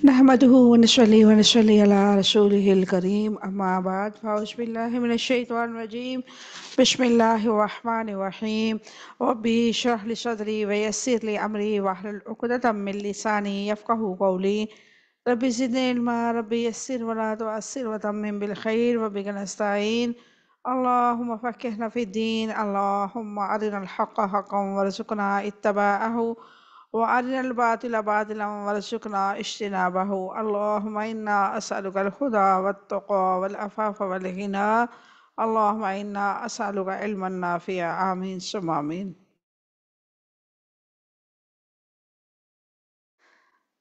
نحمده ونصلي ونصلي على رسوله الكريم أما بعد فأعوذ بالله من الشيطان الرجيم بسم الله الرحمن الرحيم ربي اشرح لي صدري ويسر لي أمري واحلل عقدة من لساني يفقهوا قولي ربي زدني علما ربي يسر ولا تعسر وتمم بالخير وبك نستعين اللهم فقهنا في الدين اللهم أرنا الحق حقا وارزقنا اتباعه وأرنا الباطل باطلا وارزقنا اجتنابه اللهم إنا أسألك الهدى والتقى والعفاف والغنى اللهم إنا أسألك علما نافعا آمين ثم آمين۔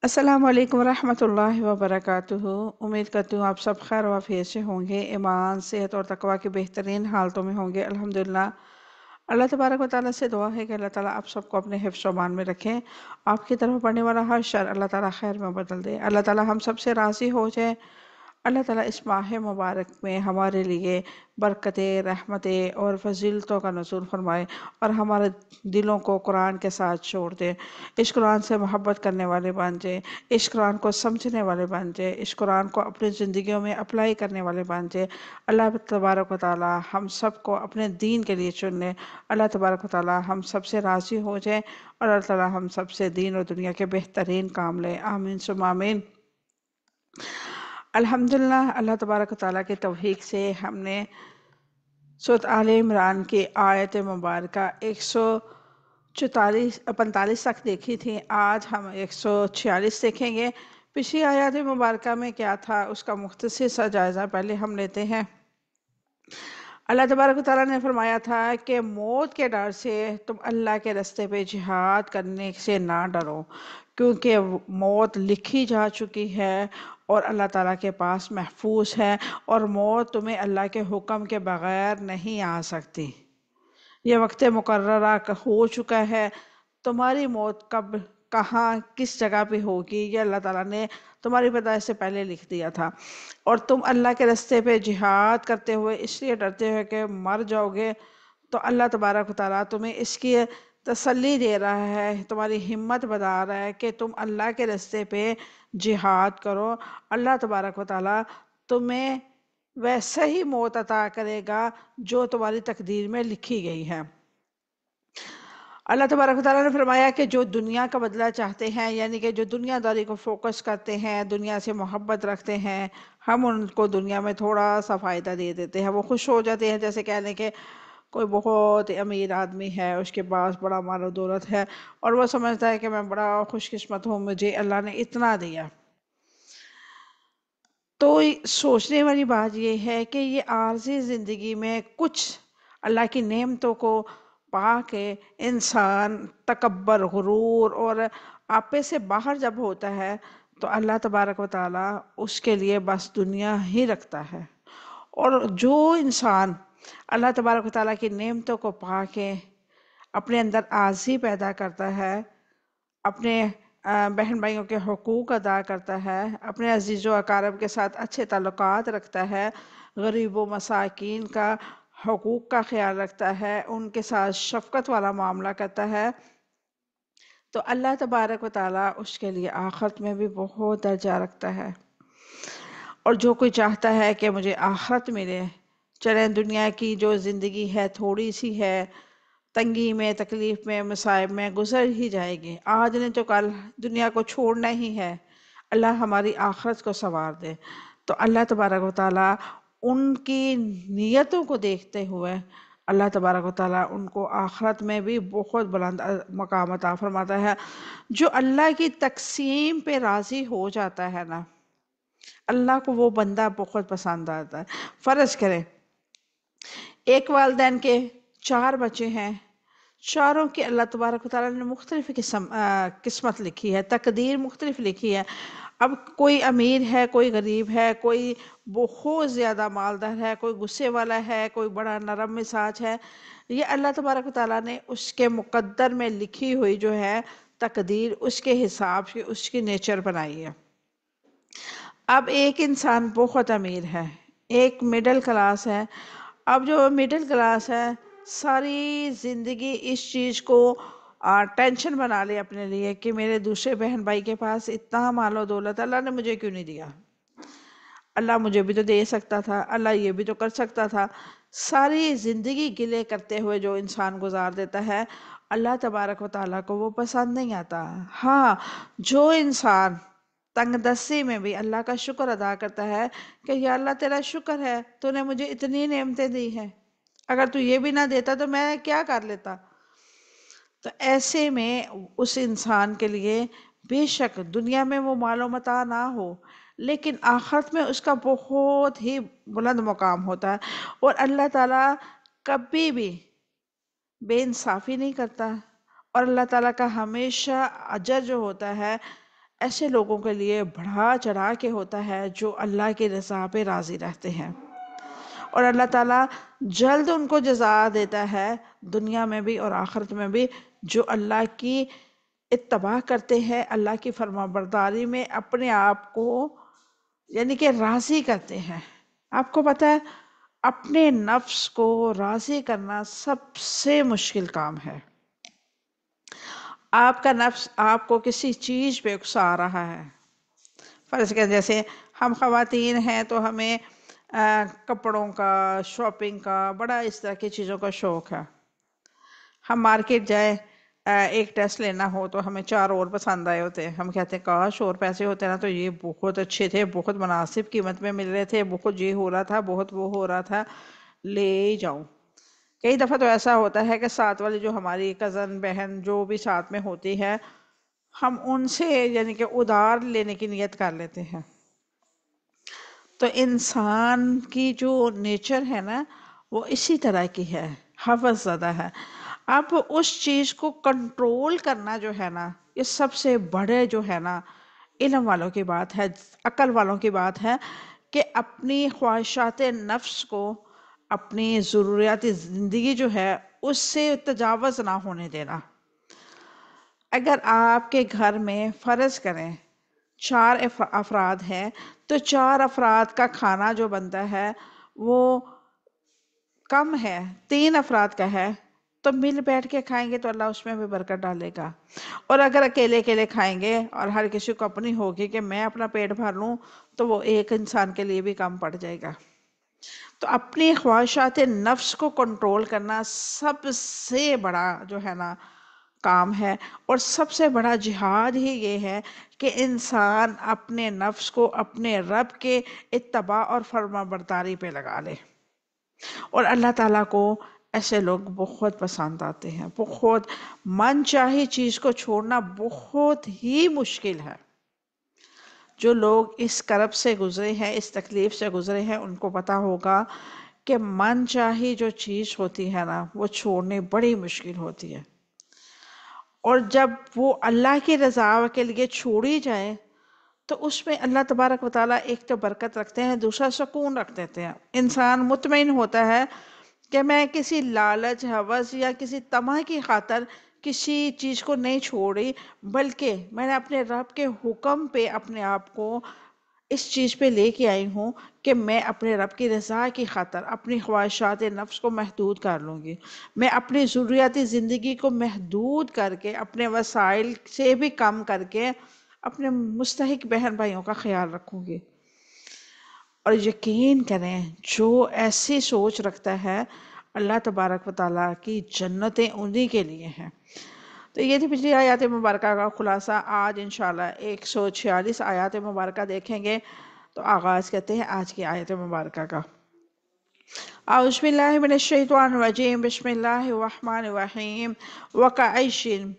السلام علیکم ورحمۃ اللہ وبرکاتہ۔ امید کرتی ہوں آپ سب خیر و عافیت سے ہوں گے، ایمان، صحت اور تقوی کی بہترین حالتوں میں ہوں گے الحمدللہ۔ اللہ تبارک و تعالیٰ سے دعا ہے کہ اللہ تعالیٰ آپ سب کو اپنے حفظ و امان میں رکھیں، آپ کی طرف پڑنے والا ہر شر اللہ تعالیٰ خیر میں بدل دے، اللہ تعالیٰ ہم سب سے راضی ہو جائے۔ اللہ تعالیٰ اس ماہ مبارک میں ہمارے لیے برکتیں، رحمتیں اور فضیلتوں کا نزول فرمائے اور ہمارے دلوں کو قرآن کے ساتھ چھوڑ دے، اس قرآن سے محبت کرنے والے بن جائے، اس قرآن کو سمجھنے والے بن جائے، اس قرآن کو اپنی زندگیوں میں اپلائی کرنے والے بن جائے۔ اللہ تبارک و تعالیٰ ہم سب کو اپنے دین کے لیے چن لے، اللہ تبارک و تعالیٰ ہم سب سے راضی ہو جائے اور اللہ تعالیٰ ہم سب سے دین اور دنیا کے بہترین کام لے، آمین ثم آمین۔ الحمدللہ، اللہ تبارک و تعالیٰ کے توفیق سے ہم نے سورۃ آل عمران کی آیت مبارکہ 145 تک دیکھی تھی، آج ہم 146 دیکھیں گے۔ پچھلی آیات مبارکہ میں کیا تھا اس کا مختصر سا جائزہ پہلے ہم لیتے ہیں۔ اللہ تبارک و تعالیٰ نے فرمایا تھا کہ موت کے ڈر سے تم اللہ کے راستے پہ جہاد کرنے سے نہ ڈرو، کیونکہ موت لکھی جا چکی ہے اور اللہ تعالیٰ کے پاس محفوظ ہے، اور موت تمہیں اللہ کے حکم کے بغیر نہیں آ سکتی۔ یہ وقت مقررہ ہو چکا ہے، تمہاری موت کب، کہاں، کس جگہ پہ ہوگی یہ اللہ تعالیٰ نے تمہاری پیدائش سے پہلے لکھ دیا تھا، اور تم اللہ کے راستے پہ جہاد کرتے ہوئے اس لیے ڈرتے ہوئے کہ مر جاؤ گے، تو اللہ تبارک و تعالیٰ تمہیں اس کی تسلی دے رہا ہے، تمہاری ہمت بڑھا رہا ہے کہ تم اللہ کے راستے پہ جہاد کرو۔ اللہ تبارک و تعالیٰ تمہیں ویسا ہی موت عطا کرے گا جو تمہاری تقدیر میں لکھی گئی ہے۔ اللہ تبارک و تعالیٰ نے فرمایا کہ جو دنیا کا بدلہ چاہتے ہیں، یعنی کہ جو دنیا داری کو فوکس کرتے ہیں، دنیا سے محبت رکھتے ہیں، ہم ان کو دنیا میں تھوڑا سا فائدہ دے دیتے ہیں، وہ خوش ہو جاتے ہیں۔ جیسے کہنے کہ کوئی بہت امیر آدمی ہے، اس کے پاس بڑا مال و دولت ہے، اور وہ سمجھتا ہے کہ میں بڑا خوش قسمت ہوں، مجھے اللہ نے اتنا دیا۔ تو سوچنے والی بات یہ ہے کہ یہ عارضی زندگی میں کچھ اللہ کی نعمتوں کو پا کے انسان تکبر، غرور اور آپے سے باہر جب ہوتا ہے تو اللہ تبارک و تعالیٰ اس کے لیے بس دنیا ہی رکھتا ہے، اور جو انسان اللہ تبارک و تعالیٰ کی نعمتوں کو پا کے اپنے اندر عاجزی پیدا کرتا ہے، اپنے بہن بھائیوں کے حقوق ادا کرتا ہے، اپنے عزیز و اقارب کے ساتھ اچھے تعلقات رکھتا ہے، غریب و مساکین کا حقوق کا خیال رکھتا ہے، ان کے ساتھ شفقت والا معاملہ کرتا ہے، تو اللہ تبارک و تعالیٰ اس کے لیے آخرت میں بھی بہت درجہ رکھتا ہے۔ اور جو کوئی چاہتا ہے کہ مجھے آخرت ملے، چلیں دنیا کی جو زندگی ہے تھوڑی سی ہے، تنگی میں، تکلیف میں، مصائب میں گزر ہی جائے گی، آج نہیں تو کل دنیا کو چھوڑنا ہی ہے، اللہ ہماری آخرت کو سنوار دے۔ تو اللہ تبارک و تعالیٰ ان کی نیتوں کو دیکھتے ہوئے اللہ تبارک و تعالیٰ ان کو آخرت میں بھی بہت بلند مقام عطا فرماتا ہے۔ جو اللہ کی تقسیم پہ راضی ہو جاتا ہے نا، اللہ کو وہ بندہ بہت پسند آتا ہے۔ فرض کریں ایک والدین کے 4 بچے ہیں، چاروں کی اللہ تبارک و تعالیٰ نے مختلف قسمت لکھی ہے، تقدیر مختلف لکھی ہے۔ اب کوئی امیر ہے، کوئی غریب ہے، کوئی بہت زیادہ مالدار ہے، کوئی غصے والا ہے، کوئی بڑا نرم مزاج ہے، یہ اللہ تبارک و تعالیٰ نے اس کے مقدر میں لکھی ہوئی جو ہے تقدیر، اس کے حساب سے اس کی نیچر بنائی ہے۔ اب ایک انسان بہت امیر ہے، ایک مڈل کلاس ہے۔ اب جو مڈل کلاس ہے ساری زندگی اس چیز کو ٹینشن بنا لی اپنے لیے کہ میرے دوسرے بہن بھائی کے پاس اتنا مال و دولت، اللہ نے مجھے کیوں نہیں دیا، اللہ مجھے بھی تو دے سکتا تھا، اللہ یہ بھی تو کر سکتا تھا۔ ساری زندگی گلے کرتے ہوئے جو انسان گزار دیتا ہے، اللہ تبارک و تعالیٰ کو وہ پسند نہیں آتا۔ ہاں، جو انسان تنگ دستی میں بھی اللہ کا شکر ادا کرتا ہے کہ یا اللہ تیرا شکر ہے تو نے مجھے اتنی نعمتیں دی ہیں، اگر تو یہ بھی نہ دیتا تو میں کیا کر لیتا، تو ایسے میں اس انسان کے لیے بے شک دنیا میں وہ مال و متاع نہ ہو، لیکن آخرت میں اس کا بہت ہی بلند مقام ہوتا ہے، اور اللہ تعالیٰ کبھی بھی بے انصافی نہیں کرتا، اور اللہ تعالیٰ کا ہمیشہ اجر جو ہوتا ہے ایسے لوگوں کے لیے بڑھا چڑھا کے ہوتا ہے جو اللہ کی رضا پہ راضی رہتے ہیں، اور اللہ تعالیٰ جلد ان کو جزا دیتا ہے دنیا میں بھی اور آخرت میں بھی، جو اللہ کی اتباع کرتے ہیں، اللہ کی فرما برداری میں اپنے آپ کو یعنی کہ راضی کرتے ہیں۔ آپ کو پتہ ہے اپنے نفس کو راضی کرنا سب سے مشکل کام ہے۔ آپ کا نفس آپ کو کسی چیز پہ اکسا رہا ہے، فرض کر جیسے ہم خواتین ہیں تو ہمیں کپڑوں کا، شاپنگ کا، بڑا اس طرح کی چیزوں کا شوق ہے۔ ہم مارکیٹ جائیں، ایک ڈریس لینا ہو تو ہمیں 4 اور پسند آئے ہوتے ہیں، ہم کہتے ہیں کاش اور پیسے ہوتے نا تو یہ بہت اچھے تھے، بہت مناسب قیمت میں مل رہے تھے، بہت یہ ہو رہا تھا، بہت وہ ہو رہا تھا، لے جاؤں۔ کئی دفعہ تو ایسا ہوتا ہے کہ ساتھ والی جو ہماری کزن بہن جو بھی ساتھ میں ہوتی ہے، ہم ان سے یعنی کہ ادھار لینے کی نیت کر لیتے ہیں۔ تو انسان کی جو نیچر ہے نا وہ اسی طرح کی ہے، ہوس زدہ ہے۔ اب اس چیز کو کنٹرول کرنا جو ہے نا یہ سب سے بڑے جو ہے نا علم والوں کی بات ہے، عقل والوں کی بات ہے کہ اپنی خواہشات نفس کو، اپنی ضروریات زندگی جو ہے اس سے تجاوز نہ ہونے دینا۔ اگر آپ کے گھر میں فرض کریں 4 افراد ہیں تو 4 افراد کا کھانا جو بنتا ہے وہ کم ہے، 3 افراد کا ہے، تو مل بیٹھ کے کھائیں گے تو اللہ اس میں بھی برکت ڈالے گا، اور اگر اکیلے اکیلے کھائیں گے اور ہر کسی کو اپنی ہوگی کہ میں اپنا پیٹ بھر لوں تو وہ ایک انسان کے لیے بھی کم پڑ جائے گا۔ تو اپنی خواہشات نفس کو کنٹرول کرنا سب سے بڑا جو ہے نا کام ہے، اور سب سے بڑا جہاد ہی یہ ہے کہ انسان اپنے نفس کو اپنے رب کے اتباع اور فرما برداری پہ لگا لے، اور اللہ تعالیٰ کو ایسے لوگ بہت پسند آتے ہیں۔ بہت من چاہی چیز کو چھوڑنا بہت ہی مشکل ہے۔ جو لوگ اس کرب سے گزرے ہیں، اس تکلیف سے گزرے ہیں، ان کو پتا ہوگا کہ من چاہی جو چیز ہوتی ہے نا وہ چھوڑنے بڑی مشکل ہوتی ہے، اور جب وہ اللہ کی رضا کے لیے چھوڑی جائے تو اس میں اللہ تبارک و تعالیٰ ایک تو برکت رکھتے ہیں، دوسرا سکون رکھ دیتے ہیں۔ انسان مطمئن ہوتا ہے کہ میں کسی لالچ، ہوس یا کسی طمع کی خاطر کسی چیز کو نہیں چھوڑی، بلکہ میں نے اپنے رب کے حکم پہ اپنے آپ کو اس چیز پہ لے کے آئی ہوں کہ میں اپنے رب کی رضا کی خاطر اپنی خواہشات نفس کو محدود کر لوں گی، میں اپنی ضروریاتی زندگی کو محدود کر کے، اپنے وسائل سے بھی کم کر کے اپنے مستحق بہن بھائیوں کا خیال رکھوں گی۔ اور یقین کریں جو ایسی سوچ رکھتا ہے اللہ تبارک و تعالیٰ کی جنتیں انہی کے لیے ہیں۔ تو یہ تھی پچھلی آیات مبارکہ کا خلاصہ۔ آج انشاءاللہ 146 آیات مبارکہ دیکھیں گے، تو آغاز کرتے ہیں آج کی آیت مبارکہ کا۔ اعوذ باللہ من الشیطان الرجیم، بسم اللہ الرحمن الرحیم۔ وَكَأَيٍّ،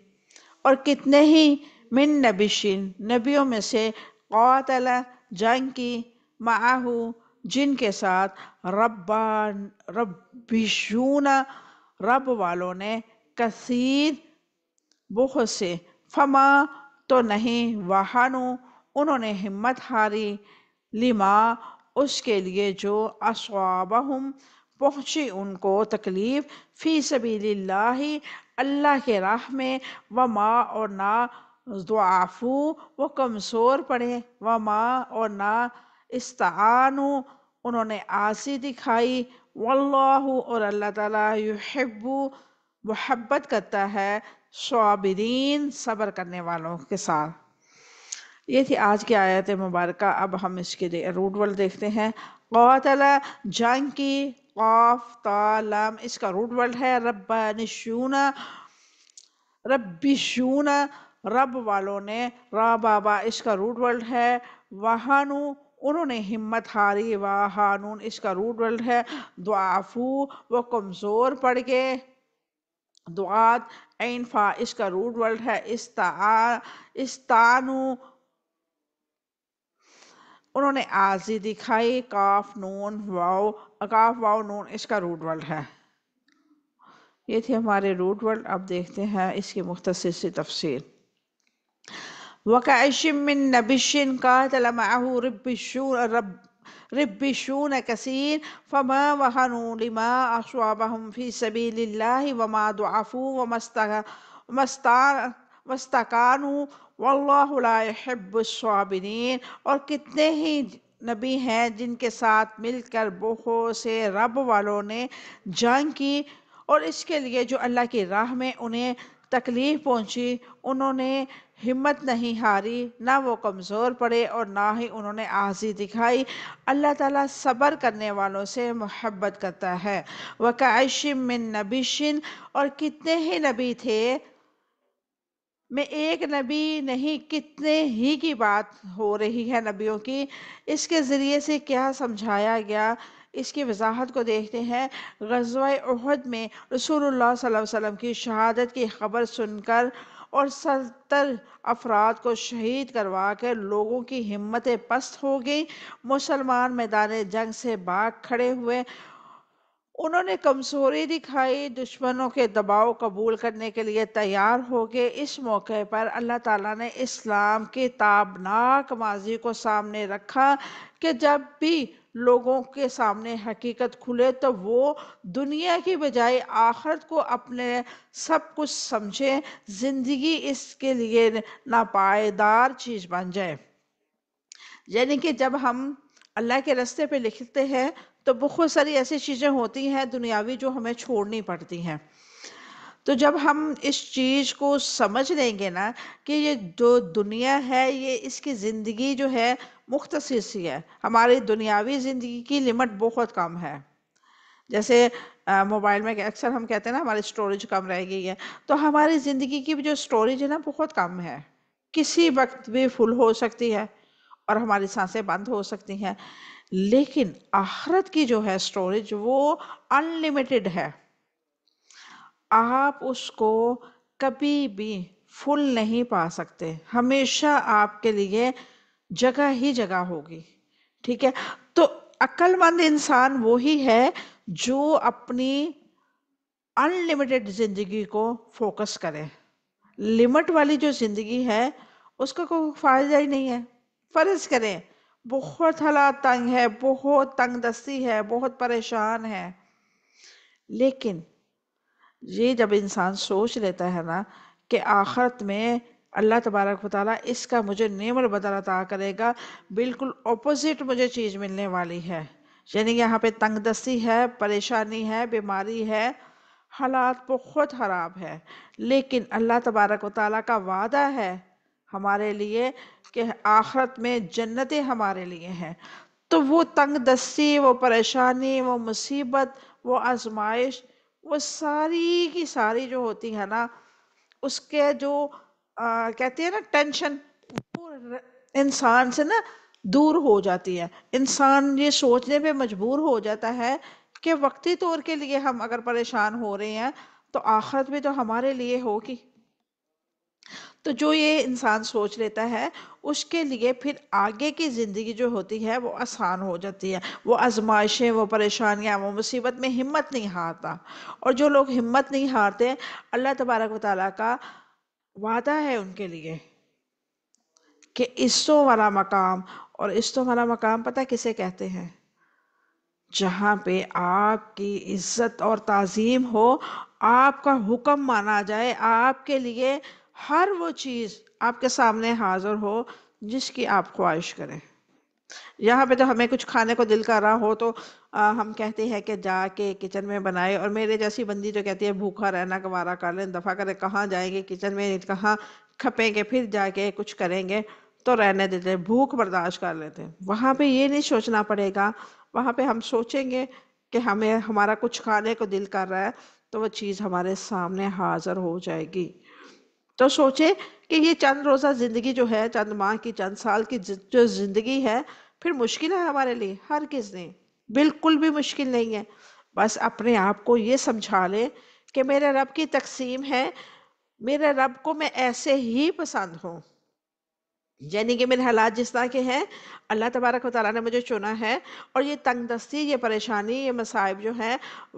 اور کتنے ہی، من نبیشن، نبیوں میں سے، قاتل، جنگ کی، معاہو، جن کے ساتھ، ربیشون، رب والوں نے، کثیر، بہت سے، فما، تو نہیں، وہنو، انہوں نے ہمت ہاری، لما، اس کے لیے جو، اصابہم، پہنچی ان کو تکلیف، فی سبیل اللہ، اللہ کے راہ میں، وما، اور نہ، ضعفو، وہ کمزور پڑے، وما، اور نہ، استعانو، انہوں نے عاجزی دکھائی، واللہ، اور اللہ تعالیٰ، یحب، محبت کرتا ہے، صابرین صبر کرنے والوں کے ساتھ۔ یہ تھی آج کی آیت مبارکہ۔ اب ہم اس کے روٹ ورڈ دیکھتے ہیں۔ قاتل جنگ کی، قاف تا لام اس کا روٹ ورڈ ہے ربانشون، ربیشون رب والوں نے، را بابا اس کا روٹ ورڈ ہے وہانو انہوں نے ہمت ہاری، وہانون اس کا روٹ ورڈ ہے ضعفو وہ کمزور پڑ گئے، دعات عین فا اس کا روٹ ورڈ ہے استانو انہوں نے آزی دکھائی، کاف نون واو، کاف واو نون اس کا روٹ ورڈ ہے۔ یہ تھے ہمارے روٹ ورڈ۔ اب دیکھتے ہیں اس کی مختصر سی تفصیل۔ وَكَأَيٍّ مِّن نَبِيٍّ قَاتَلَ مَعَهُ رِبِّيُّونَ كَثِيرٌ فَمَا وَهَنُوا لِمَا أَصَابَهُمْ فِي سَبِيلِ اللَّهِ وَمَا ضَعُفُوا وَمَا اسْتَكَانُوا وَاللَّهُ لَا يُحِبُّ الصَّابِرِينَ۔ اور کتنے ہی نبی ہیں جن کے ساتھ مل کر بہت سے رب والوں نے جنگ کی، اور اس کے لیے جو اللہ کی راہ میں انہیں تکلیف پہنچی انہوں نے ہمت نہیں ہاری، نہ وہ کمزور پڑے اور نہ ہی انہوں نے عاجزی دکھائی۔ اللہ تعالیٰ صبر کرنے والوں سے محبت کرتا ہے۔ وَكَأَيٍّ مِّن نَبِيٍّ اور کتنے ہی نبی تھے، میں ایک نبی نہیں کتنے ہی کی بات ہو رہی ہے نبیوں کی۔ اس کے ذریعے سے کیا سمجھایا گیا، اس کی وضاحت کو دیکھتے ہیں۔ غزوہ احد میں رسول اللہ صلی اللہ علیہ وسلم کی شہادت کی خبر سن کر اور 70 افراد کو شہید کروا کر لوگوں کی ہمتیں پست ہو گئیں، مسلمان میدان جنگ سے بھاگ کھڑے ہوئے، انہوں نے کمزوری دکھائی، دشمنوں کے دباؤ قبول کرنے کے لیے تیار ہو گئے۔ اس موقع پر اللہ تعالیٰ نے اسلام کے تابناک ماضی کو سامنے رکھا کہ جب بھی لوگوں کے سامنے حقیقت کھلے تو وہ دنیا کی بجائے آخرت کو اپنے سب کچھ سمجھیں، زندگی اس کے لیے ناپائیدار چیز بن جائے۔ یعنی کہ جب ہم اللہ کے راستے پہ لکھتے ہیں تو بہت ساری ایسی چیزیں ہوتی ہیں دنیاوی جو ہمیں چھوڑنی پڑتی ہیں۔ تو جب ہم اس چیز کو سمجھ لیں گے نا کہ یہ جو دنیا ہے یہ اس کی زندگی جو ہے مختصر سی ہے، ہماری دنیاوی زندگی کی لمٹ بہت کم ہے۔ جیسے موبائل میں اکثر ہم کہتے ہیں نا ہماری سٹوریج کم رہ گئی ہے، تو ہماری زندگی کی جو سٹوریج ہے نا بہت کم ہے، کسی وقت بھی فل ہو سکتی ہے اور ہماری سانسیں بند ہو سکتی ہیں۔ لیکن آخرت کی جو ہے سٹوریج وہ انلیمیٹڈ ہے، آپ اس کو کبھی بھی فل نہیں پا سکتے، ہمیشہ آپ کے لیے جگہ ہی جگہ ہوگی، ٹھیک ہے؟ تو عقل مند انسان وہی ہے جو اپنی انلیمیٹڈ زندگی کو فوکس کرے۔ لمٹ والی جو زندگی ہے اس کا کوئی فائدہ ہی نہیں ہے۔ فرض کریں بہت حالات تنگ ہے، بہت تنگ دستی ہے، بہت پریشان ہے، لیکن یہ جب انسان سوچ لیتا ہے نا کہ آخرت میں اللہ تبارک و تعالیٰ اس کا مجھے نعم البدل عطا کرے گا، بالکل اپوزٹ مجھے چیز ملنے والی ہے، یعنی یہاں پہ تنگ دستی ہے، پریشانی ہے، بیماری ہے، حالات بہت خراب ہے، لیکن اللہ تبارک و تعالیٰ کا وعدہ ہے ہمارے لیے کہ آخرت میں جنتیں ہمارے لیے ہیں۔ تو وہ تنگ دستی، وہ پریشانی، وہ مصیبت، وہ آزمائش، وہ ساری کی ساری جو ہوتی ہے نا اس کے جو کہتے ہیں نا ٹینشن، وہ انسان سے نا دور ہو جاتی ہے۔ انسان یہ سوچنے پہ مجبور ہو جاتا ہے کہ وقتی طور کے لیے ہم اگر پریشان ہو رہے ہیں تو آخرت بھی تو ہمارے لیے ہوگی۔ تو جو یہ انسان سوچ لیتا ہے اس کے لیے پھر آگے کی زندگی جو ہوتی ہے وہ آسان ہو جاتی ہے، وہ آزمائشیں، وہ پریشانیاں، وہ مصیبت میں ہمت نہیں ہارتا۔ اور جو لوگ ہمت نہیں ہارتے، اللہ تبارک و تعالیٰ کا وعدہ ہے ان کے لیے کہ عزتوں والا مقام، اور عزتوں والا مقام پتہ کسے کہتے ہیں؟ جہاں پہ آپ کی عزت اور تعظیم ہو، آپ کا حکم مانا جائے، آپ کے لیے ہر وہ چیز آپ کے سامنے حاضر ہو جس کی آپ خواہش کریں۔ یہاں پہ تو ہمیں کچھ کھانے کو دل کر رہا ہو تو ہم کہتے ہیں کہ جا کے کچن میں بنائے، اور میرے جیسی بندی جو کہتی ہے بھوکا رہنا گوارا کر لیں، دفعہ کرے کہاں جائیں گے کچن میں، کہاں کھپیں گے، پھر جا کے کچھ کریں گے، تو رہنے دیتے، بھوک برداشت کر لیتے. وہاں پہ یہ نہیں سوچنا پڑے گا، وہاں پہ ہم سوچیں گے کہ ہمیں ہمارا کچھ کھانے کو دل کر رہا ہے تو وہ چیز ہمارے سامنے حاضر ہو جائے گی. تو سوچے کہ یہ چند روزہ زندگی جو ہے، چند ماہ کی، چند سال کی جو زندگی ہے، پھر مشکل ہے ہمارے لیے؟ ہر کس نے بالکل بھی مشکل نہیں ہے. بس اپنے آپ کو یہ سمجھا لے کہ میرے رب کی تقسیم ہے، میرے رب کو میں ایسے ہی پسند ہوں، یعنی کہ میرے حالات جس طرح کے ہیں، اللہ تبارک و تعالیٰ نے مجھے چنا ہے، اور یہ تنگ دستی، یہ پریشانی، یہ مصائب جو ہیں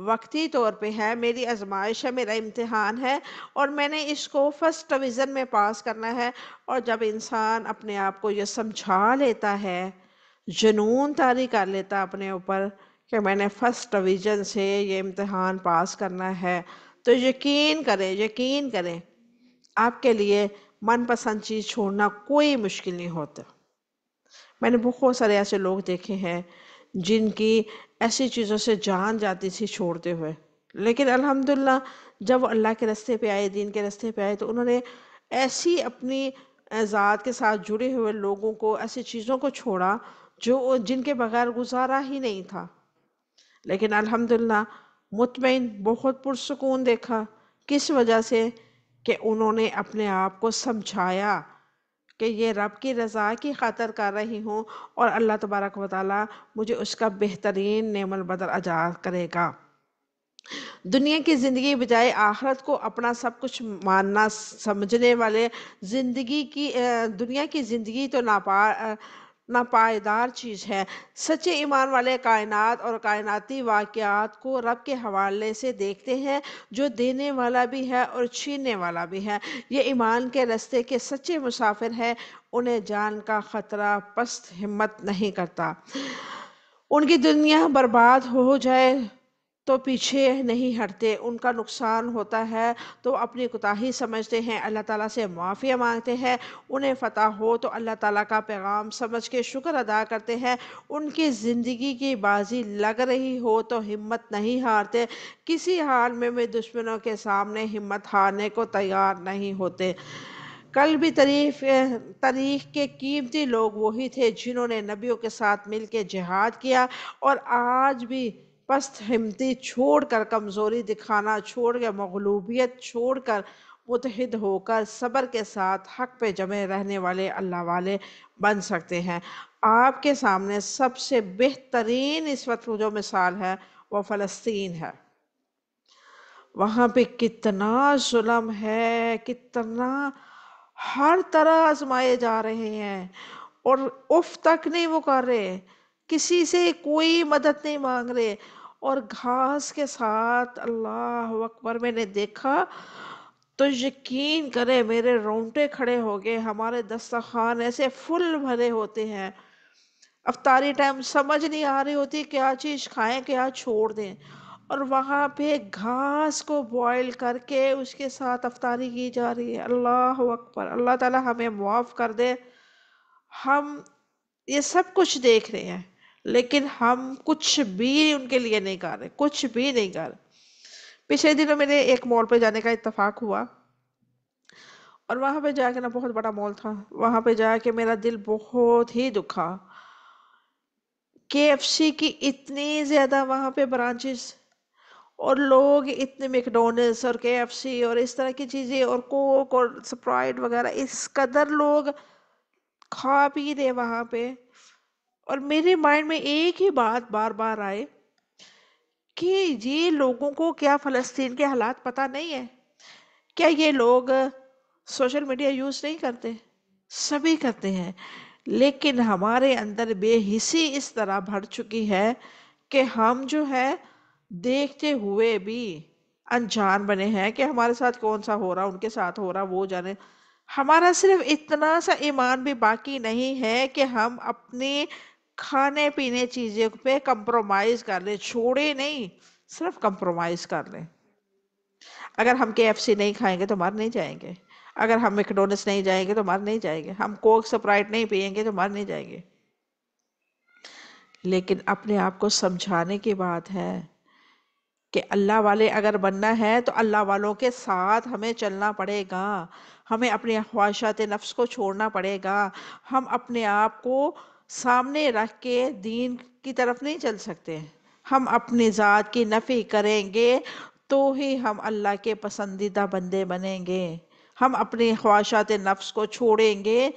وقتی طور پہ ہے، میری آزمائش ہے، میرا امتحان ہے، اور میں نے اس کو فرسٹ ڈویژن میں پاس کرنا ہے. اور جب انسان اپنے آپ کو یہ سمجھا لیتا ہے، جنون طاری کر لیتا اپنے اوپر کہ میں نے فرسٹ ڈویژن سے یہ امتحان پاس کرنا ہے، تو یقین کریں، یقین کریں، آپ کے لیے من پسند چیز چھوڑنا کوئی مشکل نہیں ہوتا. میں نے بہت سارے ایسے لوگ دیکھے ہیں جن کی ایسی چیزوں سے جان جاتی تھی چھوڑتے ہوئے، لیکن الحمدللہ جب وہ اللہ کے راستے پہ آئے، دین کے راستے پہ آئے، تو انہوں نے ایسی اپنی ذات کے ساتھ جڑے ہوئے لوگوں کو، ایسی چیزوں کو چھوڑا جو جن کے بغیر گزارا ہی نہیں تھا، لیکن الحمدللہ مطمئن، بہت پرسکون دیکھا. کس وجہ سے؟ کہ انہوں نے اپنے آپ کو سمجھایا کہ یہ رب کی رضا کی خاطر کر رہی ہوں، اور اللہ تبارک و تعالیٰ مجھے اس کا بہترین نعم البدل عطا کرے گا. دنیا کی زندگی بجائے آخرت کو اپنا سب کچھ ماننا سمجھنے والے، زندگی کی دنیا کی زندگی تو ناپائیدار چیز ہے. سچے ایمان والے کائنات اور کائناتی واقعات کو رب کے حوالے سے دیکھتے ہیں، جو دینے والا بھی ہے اور چھیننے والا بھی ہے. یہ ایمان کے راستے کے سچے مسافر ہیں، انہیں جان کا خطرہ پست ہمت نہیں کرتا. ان کی دنیا برباد ہو جائے تو پیچھے نہیں ہٹتے، ان کا نقصان ہوتا ہے تو اپنی کوتاہی سمجھتے ہیں، اللہ تعالیٰ سے معافی مانگتے ہیں. انہیں فتح ہو تو اللہ تعالیٰ کا پیغام سمجھ کے شکر ادا کرتے ہیں. ان کی زندگی کی بازی لگ رہی ہو تو ہمت نہیں ہارتے، کسی حال میں دشمنوں کے سامنے ہمت ہارنے کو تیار نہیں ہوتے. کل بھی تاریخ کے قیمتی لوگ وہی تھے جنہوں نے نبیوں کے ساتھ مل کے جہاد کیا، اور آج بھی پست ہمتی چھوڑ کر، کمزوری دکھانا چھوڑ کر، مغلوبیت چھوڑ کر، متحد ہو کر صبر کے ساتھ حق پہ جمے رہنے والے اللہ والے بن سکتے ہیں. آپ کے سامنے سب سے بہترین اس وقت جو مثال ہے وہ فلسطین ہے. وہاں پہ کتنا ظلم ہے، کتنا ہر طرح آزمائے جا رہے ہیں، اور اف تک نہیں وہ کر رہے، کسی سے کوئی مدد نہیں مانگ رہے. اور گھاس کے ساتھ، اللہ اکبر، میں نے دیکھا تو یقین کرے میرے رونگٹے کھڑے ہو گئے. ہمارے دسترخوان ایسے فل بھرے ہوتے ہیں، افطاری ٹائم سمجھ نہیں آ رہی ہوتی کیا چیز کھائیں کیا چھوڑ دیں، اور وہاں پہ گھاس کو بوائل کر کے اس کے ساتھ افطاری کی جا رہی ہے. اللہ اکبر، اللہ تعالی ہمیں معاف کر دے. ہم یہ سب کچھ دیکھ رہے ہیں لیکن ہم کچھ بھی ان کے لیے نہیں کر رہے، کچھ بھی نہیں کر رہے. پچھلے دنوں میرے ایک مال پہ جانے کا اتفاق ہوا، اور وہاں پہ جا کے نا، بہت بڑا مال تھا، وہاں پہ جا کے میرا دل بہت ہی دکھا. KFC کی اتنی زیادہ وہاں پہ برانچز، اور لوگ اتنے میکڈونلڈس اور KFC اور اس طرح کی چیزیں اور کوک اور سپرائٹ وغیرہ، اس قدر لوگ کھا پی رہے وہاں پہ. اور میرے مائنڈ میں ایک ہی بات بار بار آئے کہ یہ لوگوں کو کیا فلسطین کے حالات پتہ نہیں ہے؟ کیا یہ لوگ سوشل میڈیا یوز نہیں کرتے؟ سبھی کرتے ہیں، لیکن ہمارے اندر بے حسی اس طرح بھر چکی ہے کہ ہم جو ہے دیکھتے ہوئے بھی انجان بنے ہیں کہ ہمارے ساتھ کون سا ہو رہا، ان کے ساتھ ہو رہا، وہ جانے. ہمارا صرف اتنا سا ایمان بھی باقی نہیں ہے کہ ہم اپنی کھانے پینے چیزیں پہ کمپرومائز کر لیں، چھوڑے نہیں، صرف کمپرومائز کر لیں. اگر ہم KFC نہیں کھائیں گے تو مر نہیں جائیں گے، اگر ہم میکڈونلڈس نہیں جائیں گے تو مر نہیں جائیں گے، ہم کوک سپرائٹ نہیں پئیں گے تو مر نہیں جائیں گے. لیکن اپنے آپ کو سمجھانے کی بات ہے کہ اللہ والے اگر بننا ہے تو اللہ والوں کے ساتھ ہمیں چلنا پڑے گا، ہمیں اپنی خواہشات نفس کو چھوڑنا پڑے گا، ہم اپنے آپ کو سامنے رکھ کے دین کی طرف نہیں چل سکتے، ہم اپنی ذات کی نفی کریں گے تو ہی ہم اللہ کے پسندیدہ بندے بنیں گے، ہم اپنی خواہشات نفس کو چھوڑیں گے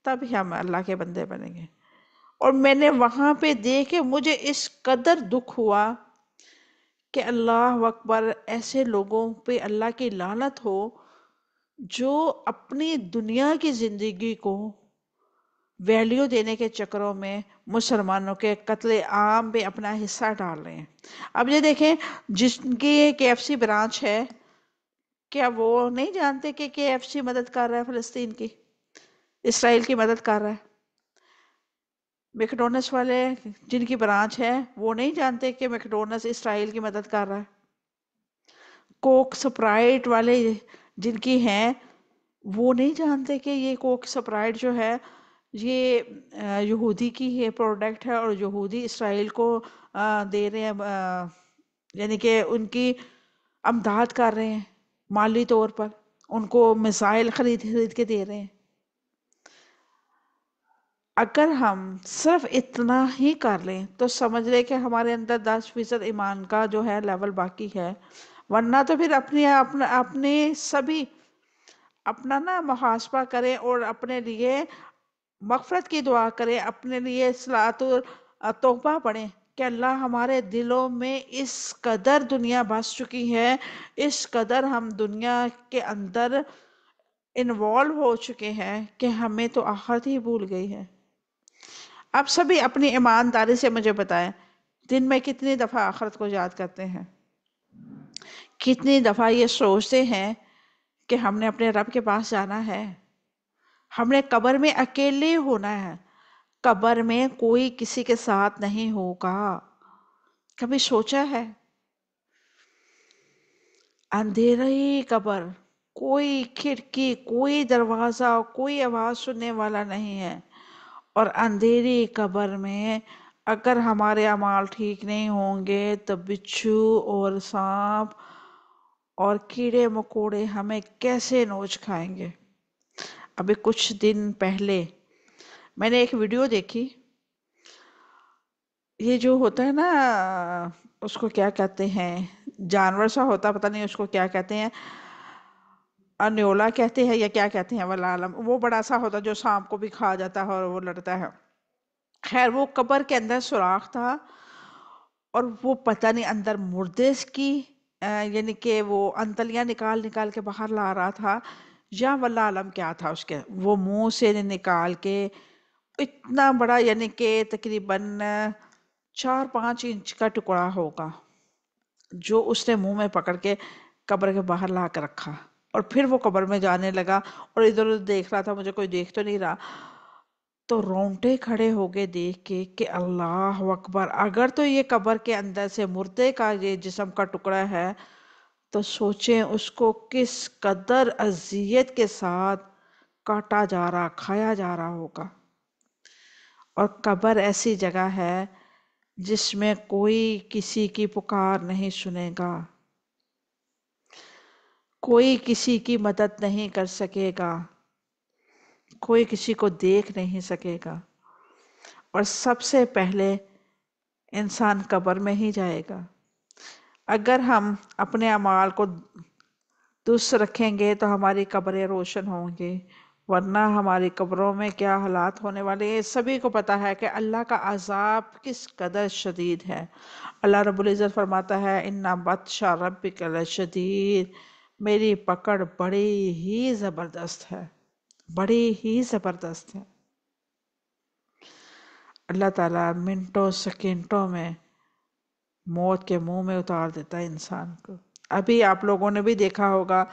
تب ہی ہم اللہ کے بندے بنیں گے۔ اور میں نے وہاں پہ دیکھے مجھے اس قدر دکھ ہوا کہ اللہ اکبر، ایسے لوگوں پہ اللہ کی لعنت ہو جو اپنی دنیا کی زندگی کو ویلیو دینے کے چکروں میں مسلمانوں کے قتل عام پہ اپنا حصہ ڈال رہے ہیں۔ اب یہ دیکھیں، جس کی KFC برانچ ہے، کیا وہ نہیں جانتے کہ KFC مدد کر رہا ہے فلسطین کی، اسرائیل کی مدد کر رہا ہے؟ میکڈونلڈس والے جن کی برانچ ہے وہ نہیں جانتے کہ میکڈونلڈس اسرائیل کی مدد کر رہا ہے؟ کوک سپرائٹ والے جن کی ہیں وہ نہیں جانتے کہ یہ کوک سپرائٹ جو ہے یہ یہودی کی یہ پروڈکٹ ہے اور یہودی اسرائیل کو دے رہے ہیں، یعنی کہ ان کی امداد کر رہے ہیں مالی طور پر، ان کو میزائل خرید خرید کے دے رہے ہیں۔ اگر ہم صرف اتنا ہی کر لیں تو سمجھ لیں کہ ہمارے اندر 10% ایمان کا جو ہے لیول باقی ہے، ورنہ تو پھر اپنے سبھی اپنا نا محاسبہ کریں اور اپنے لیے مغفرت کی دعا کریں، اپنے لیے صلاۃ توبہ پڑھیں کہ اللہ ہمارے دلوں میں اس قدر دنیا بس چکی ہے، اس قدر ہم دنیا کے اندر انوالو ہو چکے ہیں کہ ہمیں تو آخرت ہی بھول گئی ہے۔ اب سبھی اپنی ایمانداری سے مجھے بتائیں، دن میں کتنی دفعہ آخرت کو یاد کرتے ہیں؟ کتنی دفعہ یہ سوچتے ہیں کہ ہم نے اپنے رب کے پاس جانا ہے، ہم نے قبر میں اکیلے ہونا ہے، قبر میں کوئی کسی کے ساتھ نہیں ہوگا؟ کبھی سوچا ہے؟ اندھیری قبر، کوئی کھڑکی، کوئی دروازہ، کوئی آواز سننے والا نہیں ہے، اور اندھیری قبر میں اگر ہمارے اعمال ٹھیک نہیں ہوں گے تو بچھو اور سانپ اور کیڑے مکوڑے ہمیں کیسے نوچ کھائیں گے۔ ابھی کچھ دن پہلے میں نے ایک ویڈیو دیکھی، یہ جو ہوتا ہے نا اس کو کیا کہتے ہیں، جانور سا ہوتا، پتہ نہیں اس کو کیا کہتے ہیں، انیولا کہتے ہیں یا کیا کہتے ہیں واللہ عالم، وہ بڑا سا ہوتا جو سانپ کو بھی کھا جاتا ہے اور وہ لڑتا ہے۔ خیر وہ قبر کے اندر سوراخ تھا اور وہ پتہ نہیں اندر مردے کی یعنی کہ وہ انتلیاں نکال نکال کے باہر لا رہا تھا یا واللہ عالم کیا تھا اس کے، وہ منہ سے نکال کے اتنا بڑا، یعنی کہ تقریباً 4-5 انچ کا ٹکڑا ہوگا جو اس نے منہ میں پکڑ کے قبر کے باہر لا کے رکھا، اور پھر وہ قبر میں جانے لگا اور ادھر ادھر دیکھ رہا تھا، مجھے کوئی دیکھ تو نہیں رہا، تو رونگٹے کھڑے ہو گئے دیکھ کے کہ اللہ اکبر، اگر تو یہ قبر کے اندر سے مردے کا یہ جسم کا ٹکڑا ہے تو سوچیں اس کو کس قدر اذیت کے ساتھ کاٹا جا رہا، کھایا جا رہا ہوگا۔ اور قبر ایسی جگہ ہے جس میں کوئی کسی کی پکار نہیں سنے گا، کوئی کسی کی مدد نہیں کر سکے گا، کوئی کسی کو دیکھ نہیں سکے گا، اور سب سے پہلے انسان قبر میں ہی جائے گا۔ اگر ہم اپنے اعمال کو درست رکھیں گے تو ہماری قبریں روشن ہوں گی، ورنہ ہماری قبروں میں کیا حالات ہونے والے ہیں سبھی کو پتا ہے کہ اللہ کا عذاب کس قدر شدید ہے۔ اللہ رب العزت فرماتا ہے اِنَّ بَطْشَ رَبِّكَ لَشَدِيدٌ، میری پکڑ بڑی ہی زبردست ہے، بڑی ہی زبردست ہے۔ اللہ تعالیٰ منٹوں سیکنڈوں میں موت کے منہ میں اتار دیتا ہے انسان کو۔ ابھی آپ لوگوں نے بھی دیکھا ہوگا،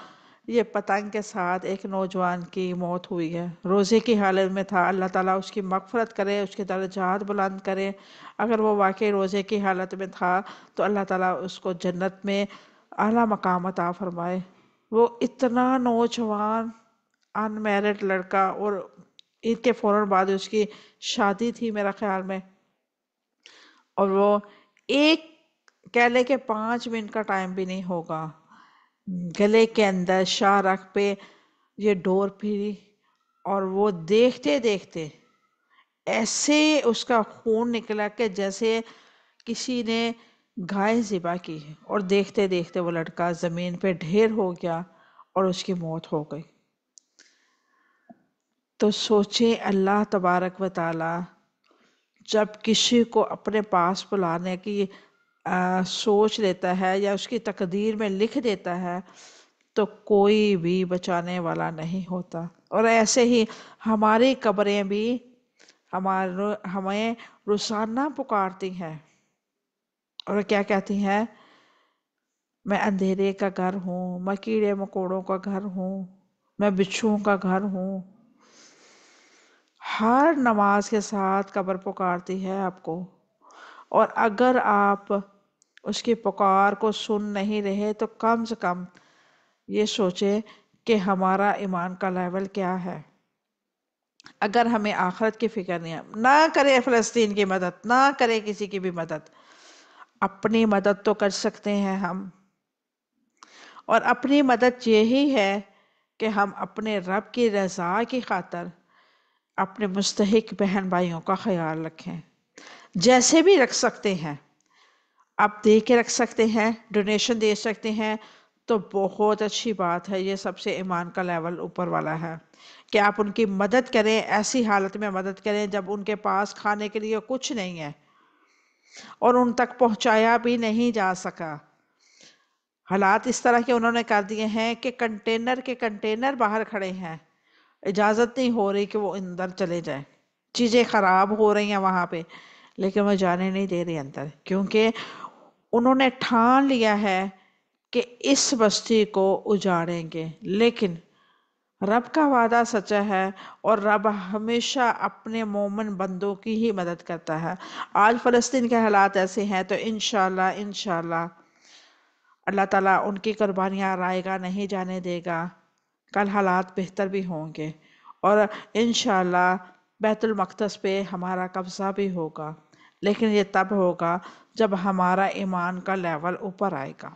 یہ پتنگ کے ساتھ ایک نوجوان کی موت ہوئی ہے، روزے کی حالت میں تھا، اللہ تعالیٰ اس کی مغفرت کرے، اس کے درجات بلند کرے۔ اگر وہ واقعی روزے کی حالت میں تھا تو اللہ تعالیٰ اس کو جنت میں اعلیٰ مقام عطا فرمائے۔ وہ اتنا نوجوان ان میرڈ لڑکا، اور عید کے فوراً بعد اس کی شادی تھی میرا خیال میں، اور وہ ایک کہہ لے کہ 5 منٹ کا ٹائم بھی نہیں ہوگا، گلے کے اندر شاہ رخ پہ یہ ڈور پھری، اور وہ دیکھتے دیکھتے ایسے اس کا خون نکلا کہ جیسے کسی نے گائے ذبح کی ہے، اور دیکھتے دیکھتے وہ لڑکا زمین پہ ڈھیر ہو گیا اور اس کی موت ہو گئی۔ تو سوچے اللہ تبارک و تعالی جب کسی کو اپنے پاس بلانے کی سوچ لیتا ہے یا اس کی تقدیر میں لکھ دیتا ہے تو کوئی بھی بچانے والا نہیں ہوتا۔ اور ایسے ہی ہماری قبریں بھی ہمیں روزانہ پکارتی ہیں اور کیا کہتی ہیں؟ میں اندھیرے کا گھر ہوں، میں کیڑے مکوڑوں کا گھر ہوں، میں بچھوؤں کا گھر ہوں۔ ہر نماز کے ساتھ قبر پکارتی ہے آپ کو، اور اگر آپ اس کی پکار کو سن نہیں رہے تو کم سے کم یہ سوچے کہ ہمارا ایمان کا لیول کیا ہے۔ اگر ہمیں آخرت کی فکر نہیں ہے، نہ کرے فلسطین کی مدد، نہ کرے کسی کی بھی مدد، اپنی مدد تو کر سکتے ہیں ہم، اور اپنی مدد یہی ہے کہ ہم اپنے رب کی رضا کی خاطر اپنے مستحق بہن بھائیوں کا خیال رکھیں، جیسے بھی رکھ سکتے ہیں۔ آپ دے کے رکھ سکتے ہیں، ڈونیشن دے سکتے ہیں تو بہت اچھی بات ہے، یہ سب سے ایمان کا لیول اوپر والا ہے کہ آپ ان کی مدد کریں، ایسی حالت میں مدد کریں جب ان کے پاس کھانے کے لیے کچھ نہیں ہے اور ان تک پہنچایا بھی نہیں جا سکا۔ حالات اس طرح کے انہوں نے کر دیے ہیں کہ کنٹینر کے کنٹینر باہر کھڑے ہیں، اجازت نہیں ہو رہی کہ وہ اندر چلے جائیں، چیزیں خراب ہو رہی ہیں وہاں پہ، لیکن وہ جانے نہیں دے رہی اندر، کیونکہ انہوں نے ٹھان لیا ہے کہ اس بستی کو اجاڑیں گے۔ لیکن رب کا وعدہ سچا ہے، اور رب ہمیشہ اپنے مومن بندوں کی ہی مدد کرتا ہے۔ آج فلسطین کے حالات ایسے ہیں تو انشاءاللہ اللہ تعالیٰ ان کی قربانیاں رائے گا نہیں جانے دے گا، کل حالات بہتر بھی ہوں گے، اور انشاءاللہ بیت المقدس پہ ہمارا قبضہ بھی ہوگا، لیکن یہ تب ہوگا جب ہمارا ایمان کا لیول اوپر آئے گا۔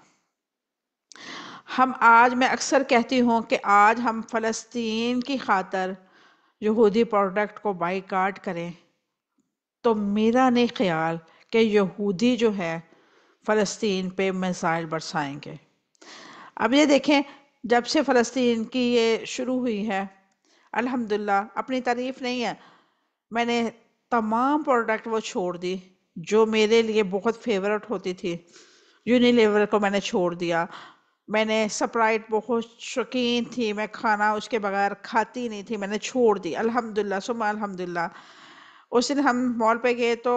میں اکثر کہتی ہوں کہ آج ہم فلسطین کی خاطر یہودی پروڈکٹ کو بائی کاٹ کریں تو میرا نہیں خیال کہ یہودی جو ہے فلسطین پہ میزائل برسائیں گے۔ اب یہ دیکھیں، جب سے فلسطین کی یہ شروع ہوئی ہے، الحمدللہ، اپنی تعریف نہیں ہے، میں نے تمام پروڈکٹ وہ چھوڑ دی جو میرے لیے بہت فیورٹ ہوتی تھی۔ یونیلیور کو میں نے چھوڑ دیا، میں نے سپرائٹ بہت شوقین تھی، میں کھانا اس کے بغیر کھاتی نہیں تھی، میں نے چھوڑ دی، الحمدللہ ثم الحمدللہ۔ اس دن ہم مال پہ گئے تو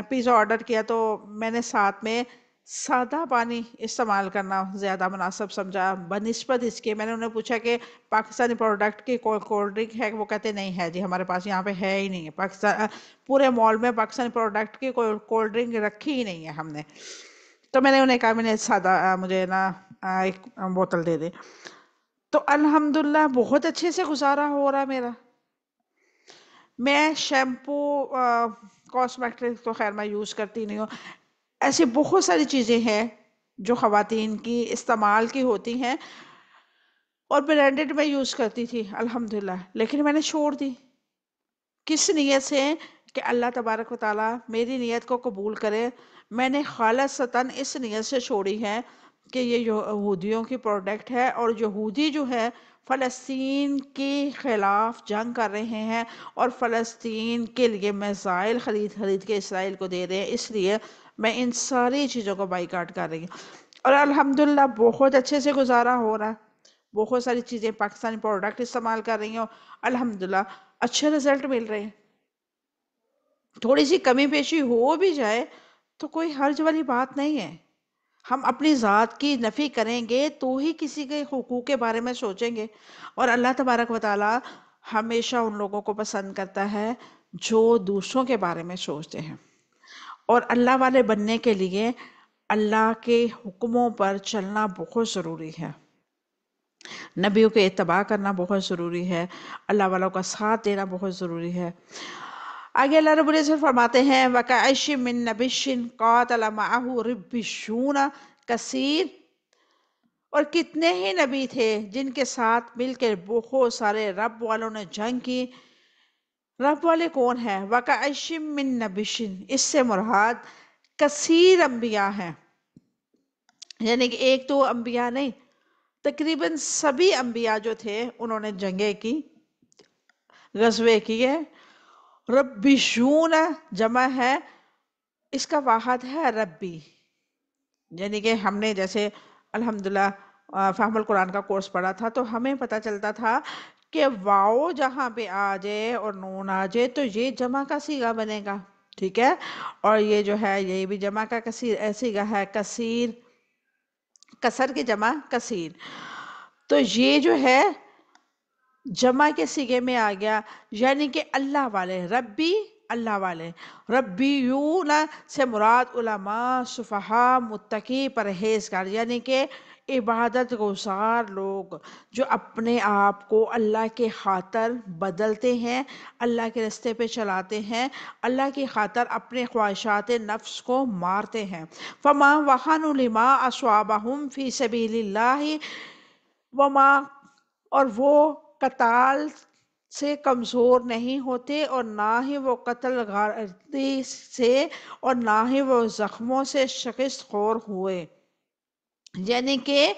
پیزا آرڈر کیا تو میں نے ساتھ میں سادہ پانی استعمال کرنا زیادہ مناسب سمجھا بنسبت اس کے۔ میں نے انہیں پوچھا کہ پاکستانی پروڈکٹ کی کوئی کولڈ ڈرنک ہے؟ وہ کہتے نہیں ہے جی، ہمارے پاس یہاں پہ ہے ہی نہیں ہے، پاکستان پورے مال میں پاکستانی پروڈکٹ کی کوئی کولڈ ڈرنک رکھی ہی نہیں ہے ہم نے۔ تو میں نے انہیں کہا میں نے سادہ مجھے نا ایک بوتل دے دے، تو الحمدللہ بہت اچھے سے گزارا ہو رہا میرا۔ میں شیمپو کاسمیٹک تو خیر میں یوز کرتی نہیں ہوں، ایسی بہت ساری چیزیں ہیں جو خواتین کی استعمال کی ہوتی ہیں اور برانڈڈ میں یوز کرتی تھی الحمدللہ، لیکن میں نے چھوڑ دی۔ کس نیت سے؟ کہ اللہ تبارک و تعالیٰ میری نیت کو قبول کرے۔ میں نے خالصتاً اس نیت سے چھوڑی ہے کہ یہ یہودیوں کی پروڈکٹ ہے، اور یہودی جو ہے فلسطین کے خلاف جنگ کر رہے ہیں اور فلسطین کے لیے میزائل خرید کے اسرائیل کو دے رہے ہیں، اس لیے میں ان ساری چیزوں کو بائیکاٹ کر رہی ہوں، اور الحمدللہ بہت اچھے سے گزارا ہو رہا ہے۔ بہت ساری چیزیں پاکستانی پروڈکٹ استعمال کر رہی ہوں، الحمدللہ اچھے رزلٹ مل رہے ہیں۔ تھوڑی سی کمی بیشی ہو بھی جائے تو کوئی حرج والی بات نہیں ہے، ہم اپنی ذات کی نفی کریں گے تو ہی کسی کے حقوق کے بارے میں سوچیں گے، اور اللہ تبارک و تعالی ہمیشہ ان لوگوں کو پسند کرتا ہے جو دوسروں کے بارے میں سوچتے ہیں، اور اللہ والے بننے کے لیے اللہ کے حکموں پر چلنا بہت ضروری ہے، نبیوں کے اتباع کرنا بہت ضروری ہے، اللہ والوں کا ساتھ دینا بہت ضروری ہے۔ آگے اللہ رب العزت فرماتے ہیں وَكَأَيِّن مِّن نَبِيٍّ قَاتَلَ مَعَهُ رِبِّيُّونَ کثیر، اور کتنے ہی نبی تھے جن کے ساتھ مل کے بہت سارے رب والوں نے جنگ کی۔ رب والے کون ہیں؟ وَكَأَيِّن مِّن نَبِيٍّ، اس سے مراد کثیر انبیاء ہیں، یعنی کہ ایک دو انبیاء نہیں، تقریباً سبھی انبیاء جو تھے انہوں نے جنگیں کی، غزوے کیے۔ ربیشون جمع ہے، اس کا واحد ہے ربی، یعنی کہ ہم نے جیسے الحمدللہ فہم القرآن کا کورس پڑھا تھا تو ہمیں پتہ چلتا تھا کہ واؤ جہاں پہ آ جائے اور نون آ جائے تو یہ جمع کا صیغہ بنے گا، ٹھیک ہے، اور یہ جو ہے یہ بھی جمع کا کثیر صیغہ ہے، کثیر، کثر کی جمع کثیر، تو یہ جو ہے جمع کے صیغے میں آ گیا، یعنی کہ اللہ والے، ربی اللہ والے، ربیون سے مراد علماء، صفحاء، متقی، پرہیزگار، یعنی کہ عبادت گزار لوگ جو اپنے آپ کو اللہ کے خاطر بدلتے ہیں، اللہ کے راستے پہ چلاتے ہیں، اللہ کی خاطر اپنے خواہشات نفس کو مارتے ہیں۔ فما وہن لما اصابہم فی سبیل اللہ وما، اور وہ قتال سے کمزور نہیں ہوتے اور نہ ہی وہ قتل غارتی سے اور نہ ہی وہ زخموں سے شکست خور ہوئے، یعنی کہ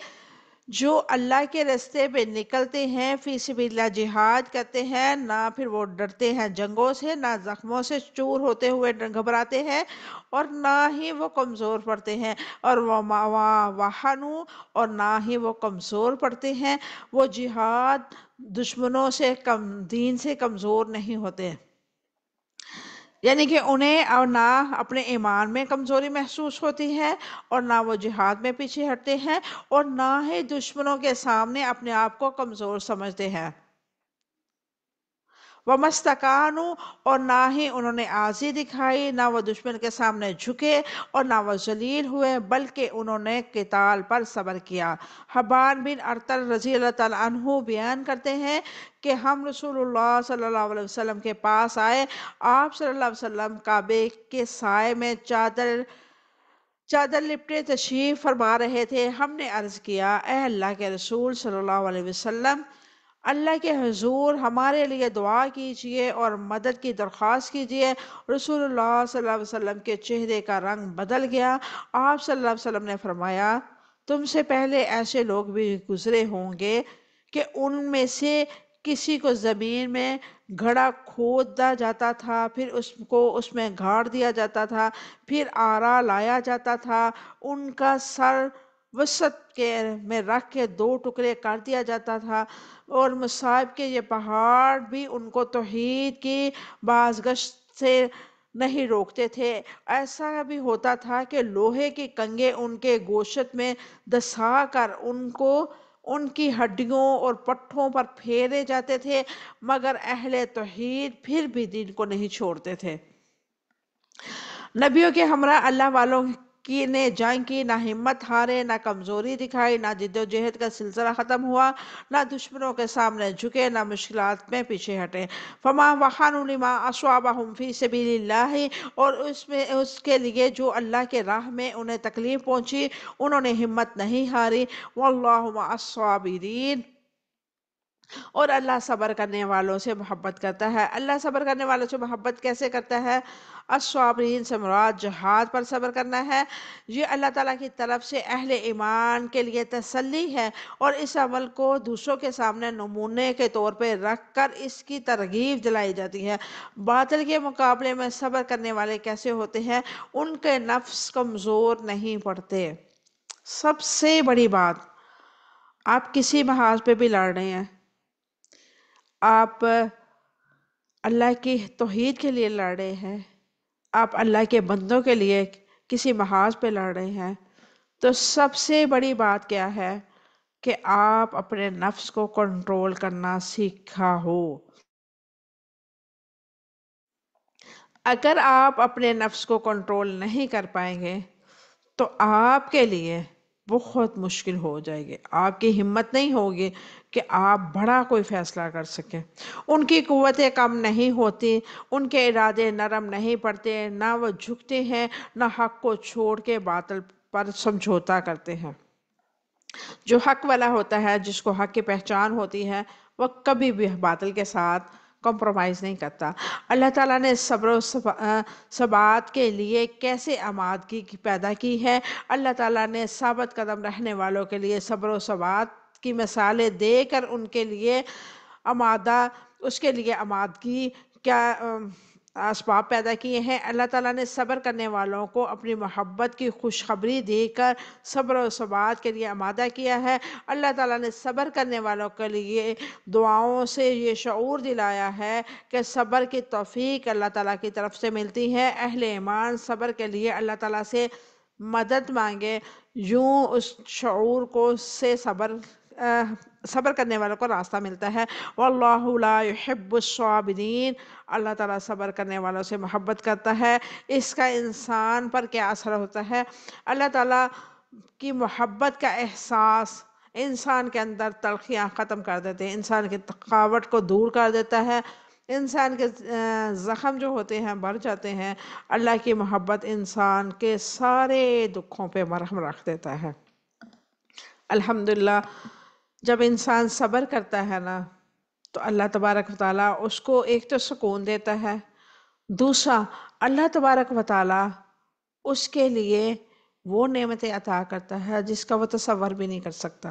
جو اللہ کے راستے پہ نکلتے ہیں، فی سبیل اللہ جہاد کرتے ہیں، نہ پھر وہ ڈرتے ہیں جنگوں سے، نہ زخموں سے چور ہوتے ہوئے گھبراتے ہیں، اور نہ ہی وہ کمزور پڑتے ہیں، اور وَحَنُوا، اور نہ ہی وہ کمزور پڑتے ہیں، وہ جہاد دشمنوں سے دین سے کمزور نہیں ہوتے، یعنی کہ انہیں اور نہ اپنے ایمان میں کمزوری محسوس ہوتی ہے اور نہ وہ جہاد میں پیچھے ہٹتے ہیں اور نہ ہی دشمنوں کے سامنے اپنے آپ کو کمزور سمجھتے ہیں۔ وَمَسْتَكَانُوا، اور نہ ہی انہوں نے عاجزی دکھائی، نہ وہ دشمن کے سامنے جھکے اور نہ وہ ذلیل ہوئے، بلکہ انہوں نے قتال پر صبر کیا۔ حبان بن ارطل رضی اللہ تعالیٰ عنہ بیان کرتے ہیں کہ ہم رسول اللہ صلی اللہ علیہ وسلم کے پاس آئے، آپ صلی اللہ علیہ وسلم کعبے کے سائے میں چادر لپٹے تشریف فرما رہے تھے۔ ہم نے عرض کیا، اے اللہ کے رسول صلی اللہ علیہ وسلم، اللہ کے حضور ہمارے لیے دعا کیجئے اور مدد کی درخواست کیجئے۔ رسول اللہ صلی اللہ علیہ وسلم کے چہرے کا رنگ بدل گیا، آپ صلی اللہ علیہ وسلم نے فرمایا، تم سے پہلے ایسے لوگ بھی گزرے ہوں گے کہ ان میں سے کسی کو زمین میں گھڑا کھودا جاتا تھا، پھر اس کو اس میں گاڑ دیا جاتا تھا، پھر آرا لایا جاتا تھا، ان کا سر وسط میں رکھ کے دو ٹکڑے کر دیا جاتا تھا، اور مصائب کے یہ پہاڑ بھی ان کو توحید کی بازگشت سے نہیں روکتے تھے۔ ایسا بھی ہوتا تھا کہ لوہے کی کنگے ان کے گوشت میں دسا کر ان کی ہڈیوں اور پٹھوں پر پھیرے جاتے تھے، مگر اہل توحید پھر بھی دین کو نہیں چھوڑتے تھے۔ نبیوں کے ہمراہ اللہ والوں کی نے جنگ کی، نہ ہمت ہارے، نہ کمزوری دکھائی، نہ جد و جہد کا سلسلہ ختم ہوا، نہ دشمنوں کے سامنے جھکے، نہ مشکلات میں پیچھے ہٹے۔ فما وہنوا لما اصابہم فی سبیل اللہ، اور اس کے لیے جو اللہ کے راہ میں انہیں تکلیف پہنچی انہوں نے ہمت نہیں ہاری۔ واللہ مع الصابرین، اور اللہ صبر کرنے والوں سے محبت کرتا ہے۔ اللہ صبر کرنے والوں سے محبت کیسے کرتا ہے؟ الصابرین سے مراد جہاد پر صبر کرنا ہے۔ یہ اللہ تعالیٰ کی طرف سے اہل ایمان کے لیے تسلی ہے، اور اس عمل کو دوسروں کے سامنے نمونے کے طور پہ رکھ کر اس کی ترغیب دلائی جاتی ہے۔ باطل کے مقابلے میں صبر کرنے والے کیسے ہوتے ہیں؟ ان کے نفس کمزور نہیں پڑتے۔ سب سے بڑی بات، آپ کسی محاذ پہ بھی لڑ رہے ہیں، آپ اللہ کی توحید کے لیے لڑ رہے ہیں، آپ اللہ کے بندوں کے لیے کسی محاذ پہ لڑ رہے ہیں، تو سب سے بڑی بات کیا ہے کہ آپ اپنے نفس کو کنٹرول کرنا سیکھا ہو۔ اگر آپ اپنے نفس کو کنٹرول نہیں کر پائیں گے تو آپ کے لیے بہت مشکل ہو جائے گی، آپ کی ہمت نہیں ہوگی کہ آپ بڑا کوئی فیصلہ کر سکیں۔ ان کی قوتیں کم نہیں ہوتی، ان کے ارادے نرم نہیں پڑتے، نہ وہ جھکتے ہیں، نہ حق کو چھوڑ کے باطل پر سمجھوتا کرتے ہیں۔ جو حق والا ہوتا ہے، جس کو حق کی پہچان ہوتی ہے، وہ کبھی بھی باطل کے ساتھ کمپرومائز نہیں کرتا۔ اللہ تعالیٰ نے صبر و ثبات کے لیے کیسے آمادگی پیدا کی ہے؟ اللہ تعالیٰ نے ثابت قدم رہنے والوں کے لیے صبر و ثبات کی مثالیں دے کر ان کے لیے اس کے لیے آمادگی کیا اسباب پیدا کیے ہیں۔ اللہ تعالیٰ نے صبر کرنے والوں کو اپنی محبت کی خوشخبری دے کر صبر و ثبات کے لیے آمادہ کیا ہے۔ اللہ تعالیٰ نے صبر کرنے والوں کے لیے دعاؤں سے یہ شعور دلایا ہے کہ صبر کی توفیق اللہ تعالیٰ کی طرف سے ملتی ہے۔ اہل ایمان صبر کے لیے اللہ تعالیٰ سے مدد مانگے، یوں اس شعور سے صبر کرنے والوں کو راستہ ملتا ہے۔ واللہ لا يحب الصابرین، اللہ تعالیٰ صبر کرنے والوں سے محبت کرتا ہے۔ اس کا انسان پر کیا اثر ہوتا ہے؟ اللہ تعالیٰ کی محبت کا احساس انسان کے اندر تلخیاں ختم کر دیتے ہیں، انسان کی تھکاوٹ کو دور کر دیتا ہے، انسان کے زخم جو ہوتے ہیں بھر جاتے ہیں۔ اللہ کی محبت انسان کے سارے دکھوں پہ مرہم رکھ دیتا ہے۔ الحمدللہ جب انسان صبر کرتا ہے نا تو اللہ تبارک و تعالیٰ اس کو ایک تو سکون دیتا ہے، دوسرا اللہ تبارک و تعالیٰ اس کے لیے وہ نعمتیں عطا کرتا ہے جس کا وہ تصور بھی نہیں کر سکتا۔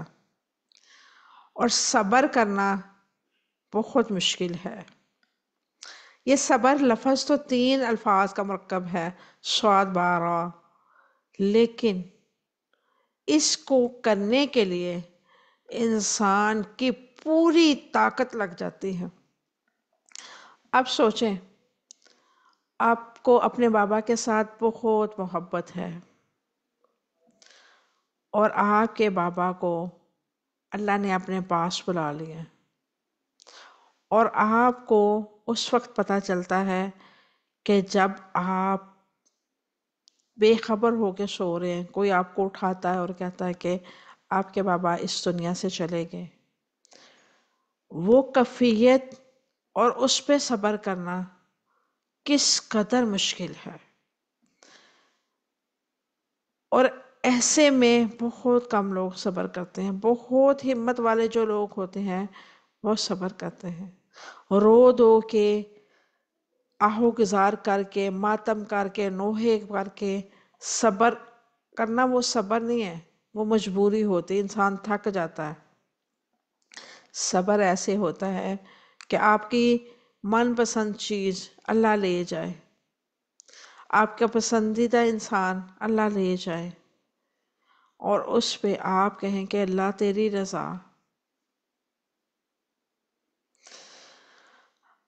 اور صبر کرنا بہت مشکل ہے۔ یہ صبر لفظ تو 3 الفاظ کا مرکب ہے، صاد با را، لیکن اس کو کرنے کے لیے انسان کی پوری طاقت لگ جاتی ہے۔ اب سوچیں، آپ کو اپنے بابا کے ساتھ بہت محبت ہے اور آپ کے بابا کو اللہ نے اپنے پاس بلا لیا، اور آپ کو اس وقت پتہ چلتا ہے کہ جب آپ بے خبر ہو کے سو رہے ہیں، کوئی آپ کو اٹھاتا ہے اور کہتا ہے کہ آپ کے بابا اس دنیا سے چلے گئے، وہ کیفیت اور اس پہ صبر کرنا کس قدر مشکل ہے۔ اور ایسے میں بہت کم لوگ صبر کرتے ہیں۔ بہت ہمت والے جو لوگ ہوتے ہیں وہ صبر کرتے ہیں، رو دو کے، آہو گزار کر کے، ماتم کر کے، نوحے کر کے صبر کرنا وہ صبر نہیں ہے، وہ مجبوری ہوتی، انسان تھک جاتا ہے۔ صبر ایسے ہوتا ہے کہ آپ کی من پسند چیز اللہ لے جائے، آپ کا پسندیدہ انسان اللہ لے جائے، اور اس پہ آپ کہیں کہ اللہ تیری رضا۔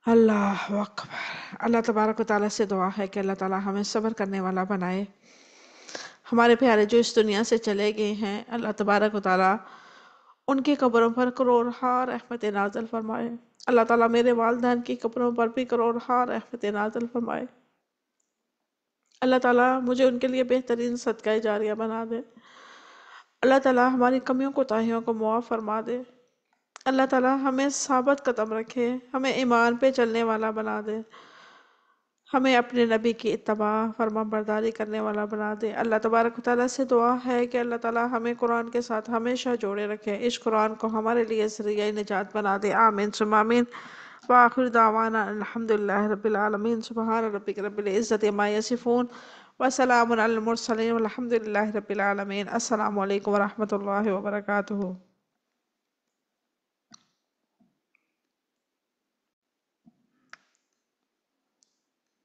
اللہ اکبر۔ اللہ تبارک و تعالیٰ سے دعا ہے کہ اللہ تعالیٰ ہمیں صبر کرنے والا بنائے۔ ہمارے پیارے جو اس دنیا سے چلے گئے ہیں، اللہ تبارک و تعالیٰ ان کی قبروں پر کروڑہا رحمت نازل فرمائے۔ اللہ تعالیٰ میرے والدین کی قبروں پر بھی کروڑہا رحمت نازل فرمائے۔ اللہ تعالیٰ مجھے ان کے لیے بہترین صدقہ جاریہ بنا دے۔ اللہ تعالیٰ ہماری کمیوں کوتاہیوں کو معاف فرما دے۔ اللہ تعالیٰ ہمیں ثابت قدم رکھے، ہمیں ایمان پہ چلنے والا بنا دے، ہمیں اپنے نبی کی اتباع فرما برداری کرنے والا بنا دے۔ اللہ تبارک و تعالیٰ سے دعا ہے کہ اللہ تعالیٰ ہمیں قرآن کے ساتھ ہمیشہ جوڑے رکھے، اس قرآن کو ہمارے لیے ذریعہ نجات بنا دے۔ آمین ثم آمین۔ وآخر دعوانا الحمدللہ رب العالمین۔ سبحان ربک رب العزت عما یصفون وسلام علی المرسلین والحمدللہ رب العالمین۔ السلام علیکم ورحمۃ اللہ وبرکاتہ۔